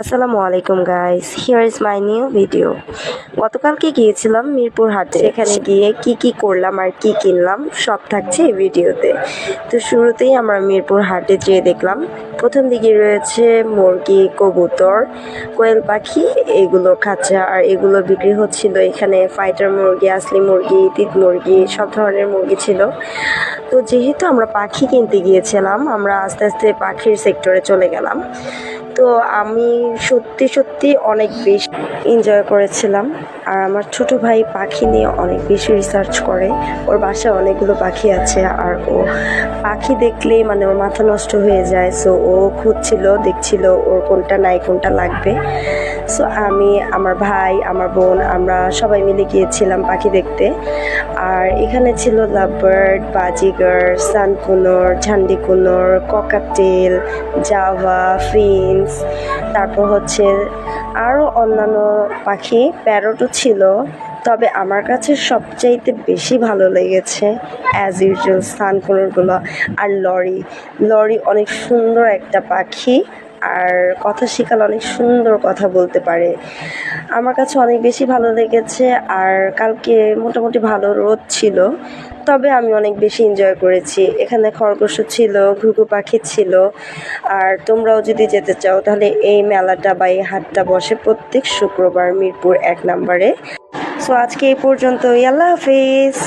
আসসালামু আলাইকুম guys, here is my new video. গতকালকে গিয়েছিলাম মিরপুর হাটে। সেখানে গিয়ে কি করলাম আর কি কিনলাম সব থাকছে এই ভিডিওতে। তো শুরুতেই আমরা মিরপুর হাটে যেয়ে দেখলাম প্রথম দিকে রয়েছে মুরগি, কবুতর, কোয়েল পাখি, এগুলো খাঁচা আর এগুলো বিক্রি হচ্ছিল। এখানে ফাইটার মুরগি, আসলি মুরগি, তিত মুরগি, সব ধরনের মুরগি ছিল। তো যেহেতু আমরা পাখি কিনতে গিয়েছিলাম, আমরা আস্তে আস্তে পাখির সেক্টরে চলে গেলাম। তো আমি সত্যি অনেক বেশি এনজয় করেছিলাম। আর আমার ছোট ভাই পাখি নিয়ে অনেক বেশি রিসার্চ করে। ওর বাসায় অনেকগুলো পাখি আছে আর ও পাখি দেখলেই মানে ওর মাথা নষ্ট হয়ে যায়। সো ও খুঁজছিল, দেখছিল ওর কোনটা নাই, কোনটা লাগবে। সো আমি, আমার ভাই, আমার বোন, আমরা সবাই মিলে গিয়েছিলাম পাখি দেখতে। আর এখানে ছিল লাভবার্ড, বাজিগার, সানকুনোর, ঝান্ডিকুনোর, ককাটেল, জাভা, ফিন্স, তারপর হচ্ছে আরও অন্যান্য পাখি, প্যারটও ছিল। তবে আমার কাছে সবচাইতে বেশি ভালো লেগেছে অ্যাজ ইউজুয়াল সানকুনোরগুলো। আর লরি অনেক সুন্দর একটা পাখি, আর কথা শেখালে অনেক সুন্দর কথা বলতে পারে। আমার কাছে অনেক বেশি ভালো লেগেছে। আর কালকে মোটামুটি ভালো রোদ ছিল, তবে আমি অনেক বেশি এনজয় করেছি। এখানে খরগোশও ছিল, ঘুঘু পাখি ছিল। আর তোমরাও যদি যেতে চাও তাহলে এই মেলাটা বা এই হাটটা বসে প্রত্যেক শুক্রবার মিরপুর 1 নম্বরে। সো আজকে এই পর্যন্তই, আল্লাহ হাফিজ।